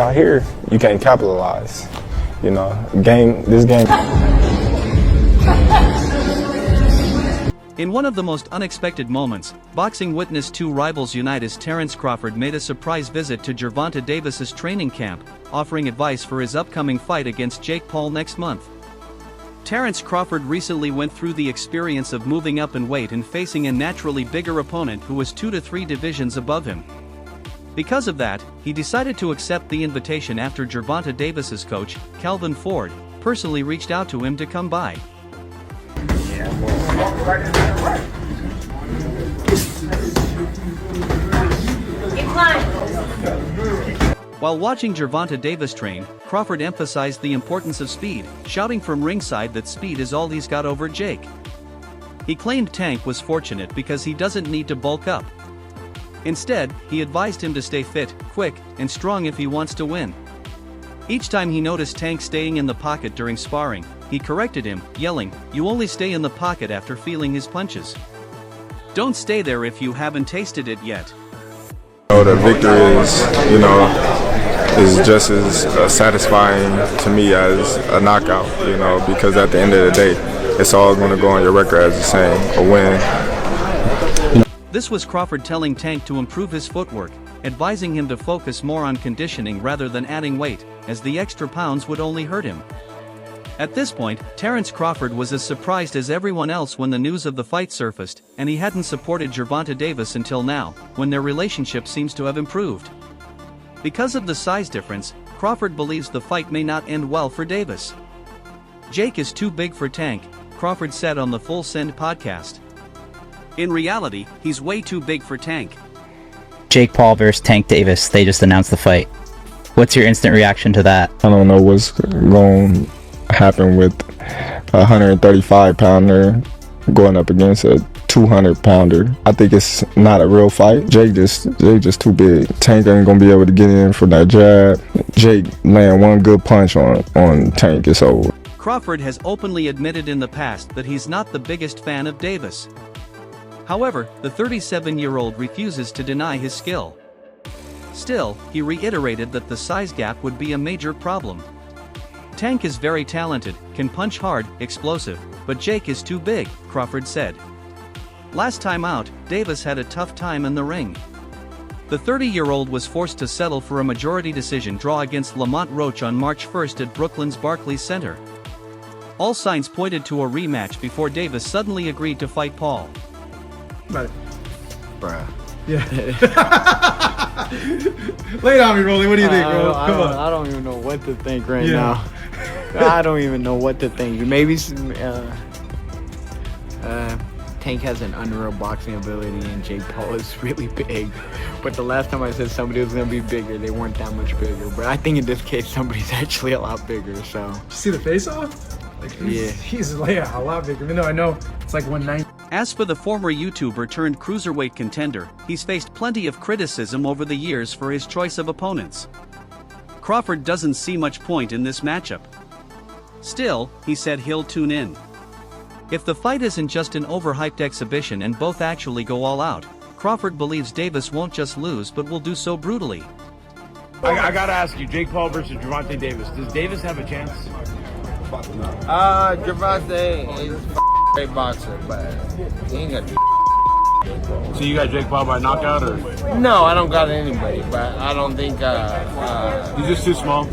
out here, you can't capitalize. You know, this game. In one of the most unexpected moments, boxing witnessed two rivals unite as Terence Crawford made a surprise visit to Gervonta Davis's training camp, offering advice for his upcoming fight against Jake Paul next month. Terence Crawford recently went through the experience of moving up in weight and facing a naturally bigger opponent who was 2 to 3 divisions above him. Because of that, he decided to accept the invitation after Gervonta Davis's coach, Calvin Ford, personally reached out to him to come by. While watching Gervonta Davis train, Crawford emphasized the importance of speed, shouting from ringside that speed is all he's got over Jake. He claimed Tank was fortunate because he doesn't need to bulk up. Instead, he advised him to stay fit, quick, and strong if he wants to win. Each time he noticed Tank staying in the pocket during sparring, he corrected him, yelling, "You only stay in the pocket after feeling his punches. Don't stay there if you haven't tasted it yet." The victory is just as satisfying to me as a knockout, because at the end of the day, it's all going to go on your record as the same, a win. This was Crawford telling Tank to improve his footwork, advising him to focus more on conditioning rather than adding weight, as the extra pounds would only hurt him. At this point, Terence Crawford was as surprised as everyone else when the news of the fight surfaced, and he hadn't supported Gervonta Davis until now, when their relationship seems to have improved. Because of the size difference, Crawford believes the fight may not end well for Davis. "Jake is too big for Tank," Crawford said on the Full Send podcast. "In reality, he's way too big for Tank." Jake Paul versus Tank Davis, they just announced the fight. What's your instant reaction to that? I don't know what's going to happen with a 135-pounder going up against a 200-pounder. I think it's not a real fight. Jake just too big. Tank ain't gonna be able to get in for that jab. Jake land one good punch on Tank, it's over. Crawford has openly admitted in the past that he's not the biggest fan of Davis. However, the 37-year-old refuses to deny his skill. Still, he reiterated that the size gap would be a major problem. "Tank is very talented, can punch hard, explosive, but Jake is too big," Crawford said. Last time out, Davis had a tough time in the ring. The 30-year-old was forced to settle for a majority decision draw against Lamont Roach on March 1st at Brooklyn's Barclays Center. All signs pointed to a rematch before Davis suddenly agreed to fight Paul. Bruh. Yeah. Lay it on me, Rolly. What do you think, bro? I don't even know what to think right now. I don't even know what to think. Maybe Tank has an unreal boxing ability and Jake Paul is really big. But the last time I said somebody was going to be bigger, they weren't that much bigger. But I think in this case, somebody's actually a lot bigger, so. Did you see the face-off? He's a lot bigger, even though I know it's like 190. As for the former YouTuber turned cruiserweight contender, he's faced plenty of criticism over the years for his choice of opponents. Crawford doesn't see much point in this matchup. Still, he said he'll tune in. If the fight isn't just an overhyped exhibition and both actually go all out, Crawford believes Davis won't just lose but will do so brutally. I gotta ask you, Jake Paul versus Gervonta Davis. Does Davis have a chance? Gervonta is a great boxer, but he ain't got to. So you got Jake Paul by knockout, or? No, I don't got anybody, but I don't think. He's just too small.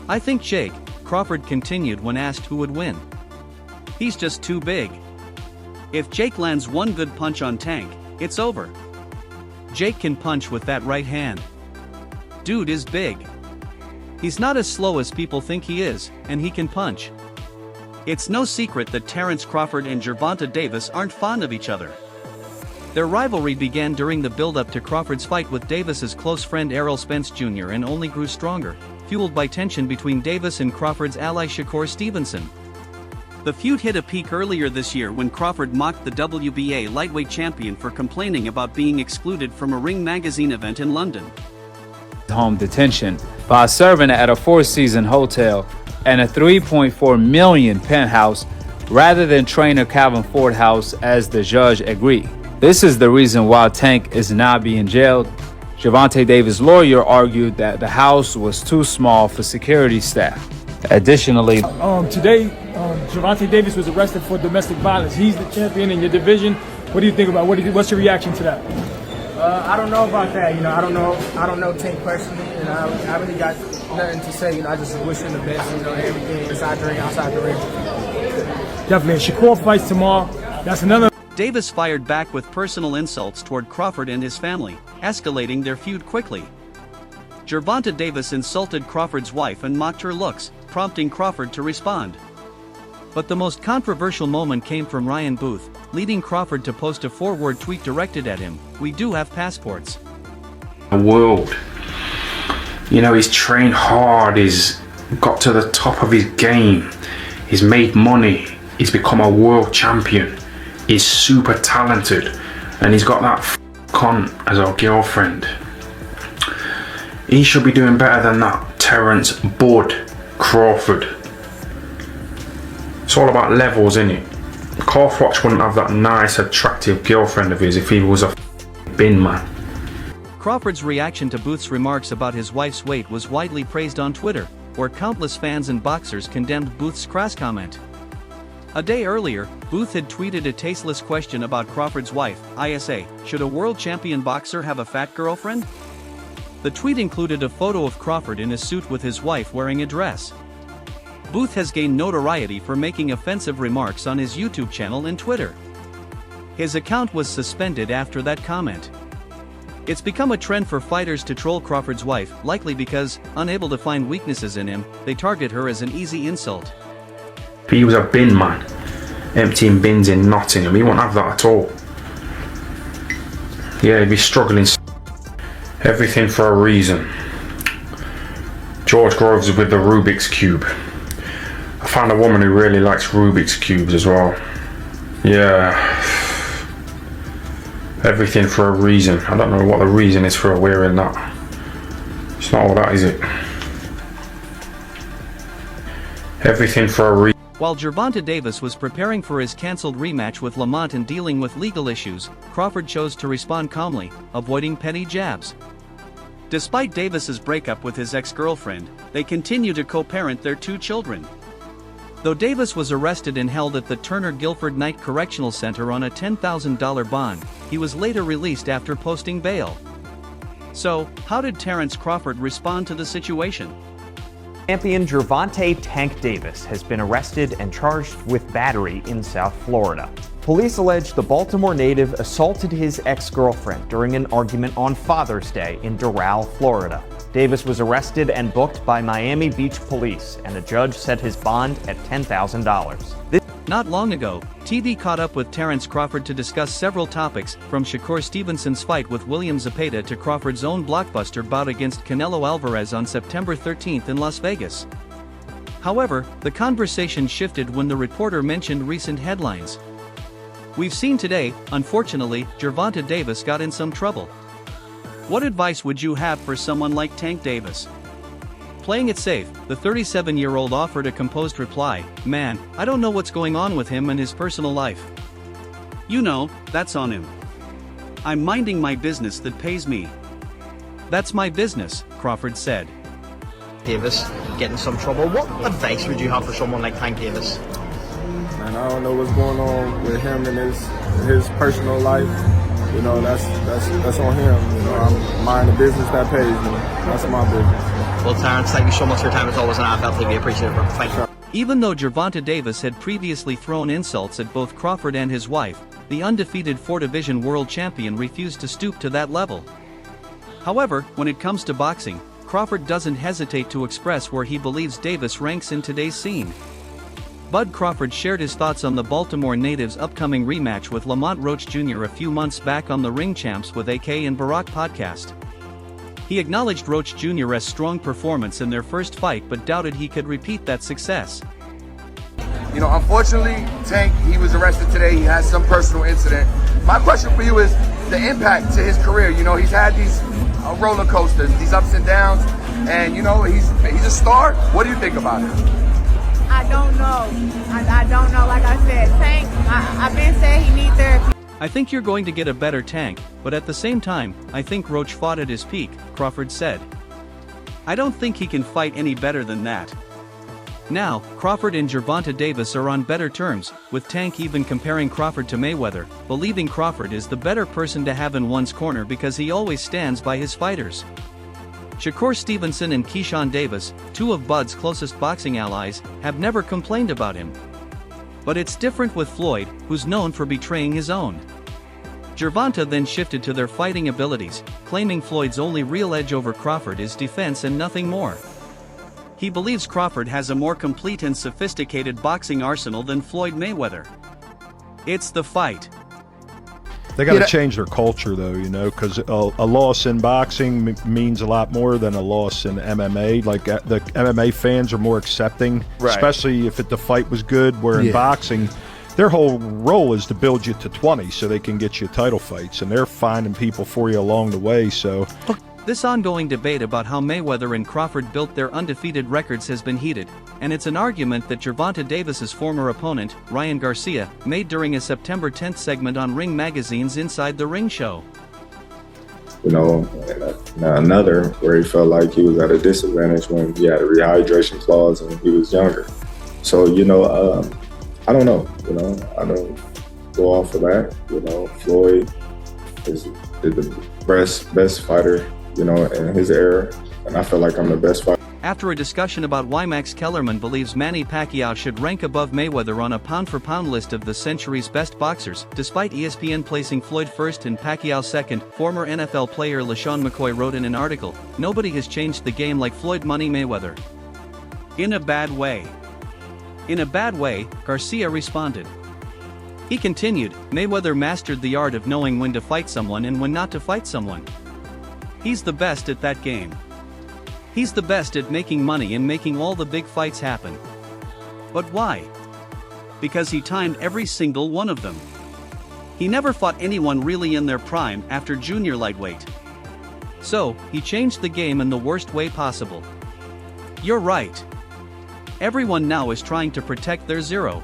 I think Jake, Crawford continued when asked who would win. He's just too big. If Jake lands one good punch on Tank, it's over. Jake can punch with that right hand. Dude is big. He's not as slow as people think he is, and he can punch. It's no secret that Terence Crawford and Gervonta Davis aren't fond of each other. Their rivalry began during the build-up to Crawford's fight with Davis's close friend Errol Spence Jr. and only grew stronger, fueled by tension between Davis and Crawford's ally Shakur Stevenson. The feud hit a peak earlier this year when Crawford mocked the WBA lightweight champion for complaining about being excluded from a Ring magazine event in London. Home detention by serving at a four-season hotel and a $3.4 million penthouse rather than trainer Calvin Ford house as the judge agreed. This is the reason why Tank is not being jailed. Gervonta Davis' lawyer argued that the house was too small for security staff. Additionally, Today, Gervonta Davis was arrested for domestic violence. He's the champion in your division. What do you think about what's your reaction to that? I don't know about that. I don't know Tank personally, and I really got nothing to say. I just wish him the best. Everything inside the ring, outside the ring. Definitely. Shakur fights tomorrow. That's another. Davis fired back with personal insults toward Crawford and his family, escalating their feud quickly. Gervonta Davis insulted Crawford's wife and mocked her looks, prompting Crawford to respond. But the most controversial moment came from Ryan Booth, leading Crawford to post a forward tweet directed at him: "We do have passports." The world. He's trained hard, he's got to the top of his game, he's made money, he's become a world champion, he's super talented, and he's got that cunt as our girlfriend. He should be doing better than that Terence Bud Crawford. It's all about levels, isn't it? Crawford wouldn't have that nice, attractive girlfriend of his if he was a bin man. Crawford's reaction to Booth's remarks about his wife's weight was widely praised on Twitter, where countless fans and boxers condemned Booth's crass comment. A day earlier, Booth had tweeted a tasteless question about Crawford's wife, ISA, "Should a world champion boxer have a fat girlfriend?" The tweet included a photo of Crawford in a suit with his wife wearing a dress. Booth has gained notoriety for making offensive remarks on his YouTube channel and Twitter. His account was suspended after that comment. It's become a trend for fighters to troll Crawford's wife, likely because, unable to find weaknesses in him, they target her as an easy insult. If he was a bin man, emptying bins in Nottingham, he won't have that at all. Yeah, he'd be struggling. Everything for a reason. George Groves with the Rubik's Cube. I found a woman who really likes Rubik's Cubes as well. Yeah. Everything for a reason. I don't know what the reason is for wearing that. It's not all that, is it? Everything for a reason. While Gervonta Davis was preparing for his cancelled rematch with Lamont and dealing with legal issues, Crawford chose to respond calmly, avoiding petty jabs. Despite Davis's breakup with his ex-girlfriend, they continue to co-parent their 2 children. Though Davis was arrested and held at the Turner Guilford Knight Correctional Center on a $10,000 bond, he was later released after posting bail. So, how did Terence Crawford respond to the situation? Champion Gervonta "Tank" Davis has been arrested and charged with battery in South Florida. Police allege the Baltimore native assaulted his ex-girlfriend during an argument on Father's Day in Doral, Florida. Davis was arrested and booked by Miami Beach police, and a judge set his bond at $10,000. Not long ago, TV caught up with Terence Crawford to discuss several topics, from Shakur Stevenson's fight with William Zepeda to Crawford's own blockbuster bout against Canelo Alvarez on September 13 in Las Vegas. However, the conversation shifted when the reporter mentioned recent headlines. We've seen today, unfortunately, Gervonta Davis got in some trouble. What advice would you have for someone like Tank Davis? Playing it safe, the 37-year-old offered a composed reply: "Man, I don't know what's going on with him and his personal life. That's on him. I'm minding my business that pays me. That's my business," Crawford said. Davis get in some trouble. What advice would you have for someone like Tank Davis? Man, I don't know what's going on with him and his personal life. That's on him. I'm minding the business that pays me. That's my business. Well, Terence, thank you so much for your time. It's always an NFL TV. Appreciate it, bro. Thank you. Even though Gervonta Davis had previously thrown insults at both Crawford and his wife, the undefeated 4-division world champion refused to stoop to that level. However, when it comes to boxing, Crawford doesn't hesitate to express where he believes Davis ranks in today's scene. Bud Crawford shared his thoughts on the Baltimore native's upcoming rematch with Lamont Roach Jr. a few months back on the Ring Champs with AK and Barack podcast. He acknowledged Roach Jr.'s strong performance in their first fight but doubted he could repeat that success. Unfortunately, Tank, he was arrested today. He had some personal incident. My question for you is the impact to his career. He's had these roller coasters, these ups and downs, and he's a star. What do you think about it? I don't know. I don't know. Like I said, Tank, I've been saying he needs therapy. I think you're going to get a better Tank, but at the same time, I think Roach fought at his peak, Crawford said. I don't think he can fight any better than that. Now, Crawford and Gervonta Davis are on better terms, with Tank even comparing Crawford to Mayweather, believing Crawford is the better person to have in one's corner because he always stands by his fighters. Shakur Stevenson and Keyshawn Davis, two of Bud's closest boxing allies, have never complained about him. But it's different with Floyd, who's known for betraying his own. Gervonta then shifted to their fighting abilities, claiming Floyd's only real edge over Crawford is defense and nothing more. He believes Crawford has a more complete and sophisticated boxing arsenal than Floyd Mayweather. It's the fight. They got to change their culture, though, because a loss in boxing means a lot more than a loss in MMA. Like, the MMA fans are more accepting, especially if the fight was good, where in boxing, their whole role is to build you to 20 so they can get you title fights, and they're finding people for you along the way, so... This ongoing debate about how Mayweather and Crawford built their undefeated records has been heated, and it's an argument that Gervonta Davis's former opponent, Ryan Garcia, made during a September 10th segment on Ring Magazine's Inside the Ring show. Another where he felt like he was at a disadvantage when he had a rehydration clause and he was younger. So, I don't know, I don't go off of that. Floyd is the best fighter, in his era, and I feel like I'm the best fighter. After a discussion about why Max Kellerman believes Manny Pacquiao should rank above Mayweather on a pound-for-pound list of the century's best boxers, despite ESPN placing Floyd first and Pacquiao second, former NFL player LaShawn McCoy wrote in an article, "Nobody has changed the game like Floyd Money Mayweather. In a bad way." In a bad way, Garcia responded. He continued, Mayweather mastered the art of knowing when to fight someone and when not to fight someone. He's the best at that game. He's the best at making money and making all the big fights happen. But why? Because he timed every single one of them. He never fought anyone really in their prime after junior lightweight. So, he changed the game in the worst way possible. You're right. Everyone now is trying to protect their zero.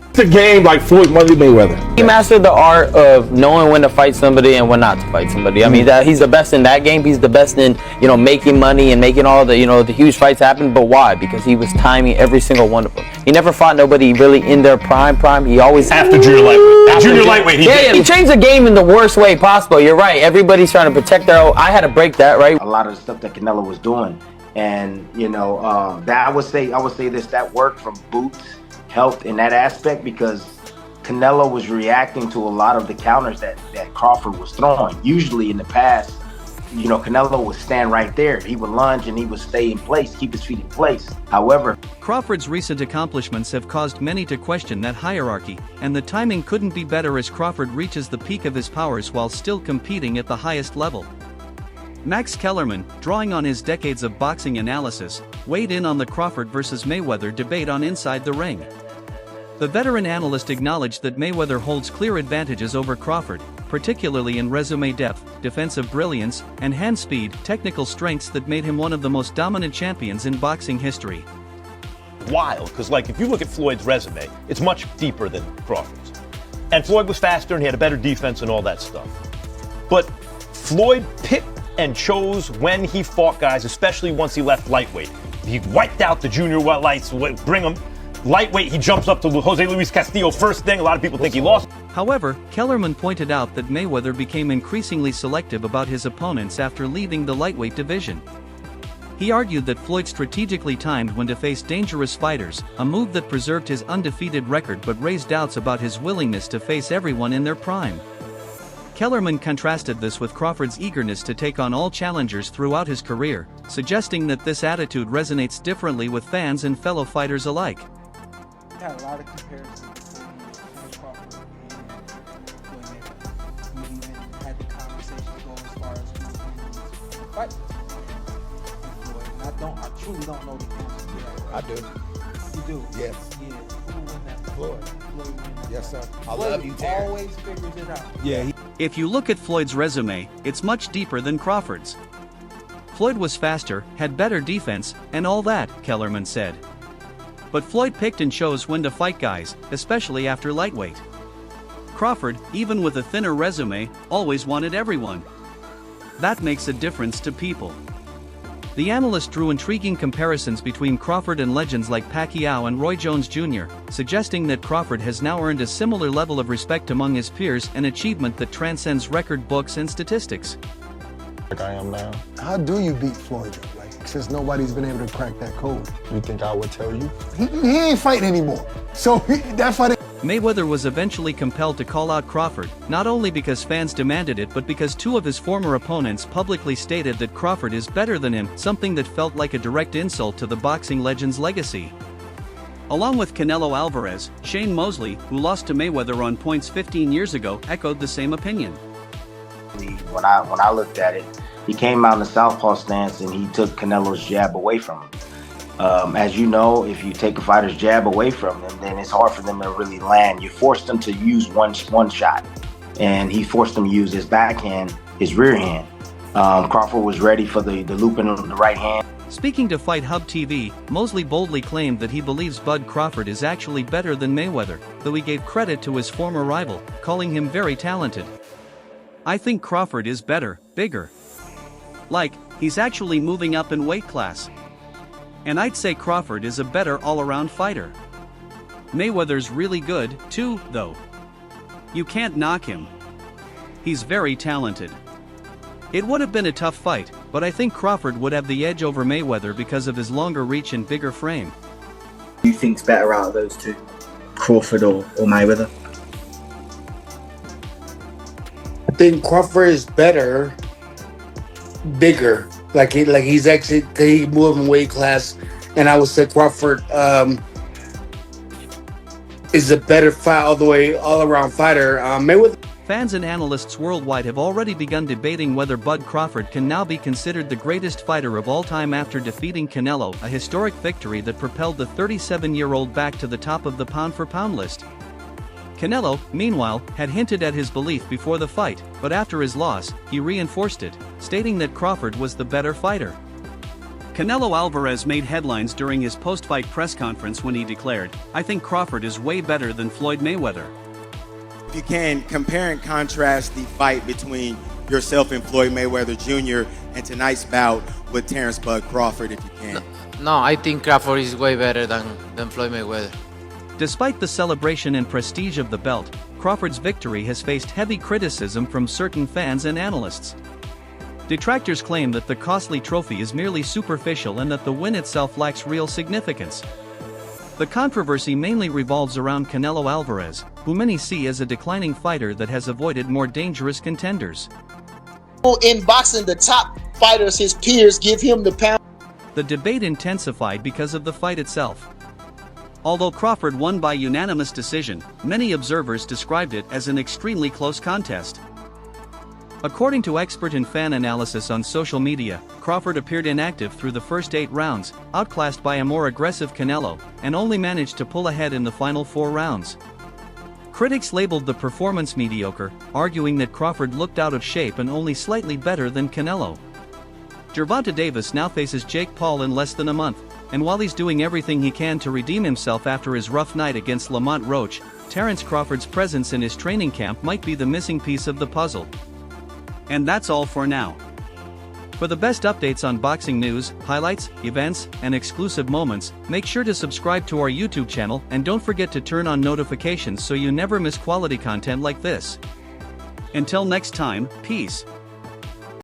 It's a game like Floyd Money Mayweather. He mastered the art of knowing when to fight somebody and when not to fight somebody. I mean, he's the best in that game. He's the best in, making money and making all the, the huge fights happen. But why? Because he was timing every single one of them. He never fought nobody really in their prime. He always after junior lightweight. Junior lightweight. He changed the game in the worst way possible. You're right. Everybody's trying to protect their own. I had to break that, right? A lot of the stuff that Canelo was doing, and that I would say this, that worked from Boots helped in that aspect because Canelo was reacting to a lot of the counters that Crawford was throwing. Usually in the past, Canelo would stand right there. He would lunge and he would stay in place, keep his feet in place. However, Crawford's recent accomplishments have caused many to question that hierarchy, and the timing couldn't be better as Crawford reaches the peak of his powers while still competing at the highest level. Max Kellerman, drawing on his decades of boxing analysis, weighed in on the Crawford versus Mayweather debate on Inside the Ring. The veteran analyst acknowledged that Mayweather holds clear advantages over Crawford, particularly in resume depth, defensive brilliance, and hand speed, technical strengths that made him one of the most dominant champions in boxing history. Wild, because if you look at Floyd's resume, it's much deeper than Crawford's. And Floyd was faster and he had a better defense and all that stuff. But Floyd picked and chose when he fought guys, especially once he left lightweight. He wiped out the junior lights, bring him lightweight. He jumps up to Jose Luis Castillo first thing. A lot of people think he lost. However, Kellerman pointed out that Mayweather became increasingly selective about his opponents after leaving the lightweight division. He argued that Floyd strategically timed when to face dangerous fighters, a move that preserved his undefeated record but raised doubts about his willingness to face everyone in their prime. Kellerman contrasted this with Crawford's eagerness to take on all challengers throughout his career, suggesting that this attitude resonates differently with fans and fellow fighters alike. I had a lot of comparisons between Crawford and Floyd Mayweather. We even had the conversation go as far as who wins fight with Floyd. And I truly don't know the answer to that. I do. You do? Yes. Yeah. Who will win that? Floyd. Floyd will win that. Yes, sir. I Floyd love you, Terrence. always figures it out. Yeah. If you look at Floyd's resume, it's much deeper than Crawford's. Floyd was faster, had better defense, and all that, Kellerman said. But Floyd picked and chose when to fight guys, especially after lightweight. Crawford, even with a thinner resume, always wanted everyone. That makes a difference to people. The analyst drew intriguing comparisons between Crawford and legends like Pacquiao and Roy Jones Jr., suggesting that Crawford has now earned a similar level of respect among his peers, an achievement that transcends record books and statistics. Like I am now. How do you beat Floyd, though? Like, since nobody's been able to crack that code? You think I would tell you? He ain't fighting anymore. So that fight. Mayweather was eventually compelled to call out Crawford, not only because fans demanded it but because two of his former opponents publicly stated that Crawford is better than him, something that felt like a direct insult to the boxing legend's legacy. Along with Canelo Alvarez, Shane Mosley, who lost to Mayweather on points 15 years ago, echoed the same opinion. When I looked at it, he came out in the southpaw stance and he took Canelo's jab away from him. As you know, if you take a fighter's jab away from them, then it's hard for them to really land. You force them to use one shot, and he forced them to use his backhand, his rear hand. Crawford was ready for the loop in the right hand. Speaking to Fight Hub TV, Mosley boldly claimed that he believes Bud Crawford is actually better than Mayweather, though he gave credit to his former rival, calling him very talented. I think Crawford is better, bigger. Like, he's actually moving up in weight class. And I'd say Crawford is a better all-around fighter. Mayweather's really good, too, though. You can't knock him. He's very talented. It would have been a tough fight, but I think Crawford would have the edge over Mayweather because of his longer reach and bigger frame. Who do you think's better out of those two? Crawford or Mayweather? I think Crawford is better, bigger. He's actually he moved in weight class, and I would say Crawford is a better fight all around fighter. Mayweather. Fans and analysts worldwide have already begun debating whether Bud Crawford can now be considered the greatest fighter of all time after defeating Canelo, a historic victory that propelled the 37-year-old back to the top of the pound-for-pound list. Canelo, meanwhile, had hinted at his belief before the fight, but after his loss, he reinforced it, stating that Crawford was the better fighter. Canelo Alvarez made headlines during his post-fight press conference when he declared, "I think Crawford is way better than Floyd Mayweather." If you can compare and contrast the fight between yourself and Floyd Mayweather Jr. and tonight's bout with Terence Bud Crawford, if you can. No, I think Crawford is way better than Floyd Mayweather. Despite the celebration and prestige of the belt, Crawford's victory has faced heavy criticism from certain fans and analysts. Detractors claim that the costly trophy is merely superficial and that the win itself lacks real significance. The controversy mainly revolves around Canelo Alvarez, who many see as a declining fighter that has avoided more dangerous contenders. In boxing, the top fighters, his peers, give him the pound. The debate intensified because of the fight itself. Although Crawford won by unanimous decision, many observers described it as an extremely close contest. According to expert and fan analysis on social media, Crawford appeared inactive through the first 8 rounds, outclassed by a more aggressive Canelo, and only managed to pull ahead in the final 4 rounds. Critics labeled the performance mediocre, arguing that Crawford looked out of shape and only slightly better than Canelo. Gervonta Davis now faces Jake Paul in less than a month, and while he's doing everything he can to redeem himself after his rough night against Lamont Roach, Terence Crawford's presence in his training camp might be the missing piece of the puzzle. And that's all for now. For the best updates on boxing news, highlights, events, and exclusive moments, make sure to subscribe to our YouTube channel and don't forget to turn on notifications so you never miss quality content like this. Until next time, peace.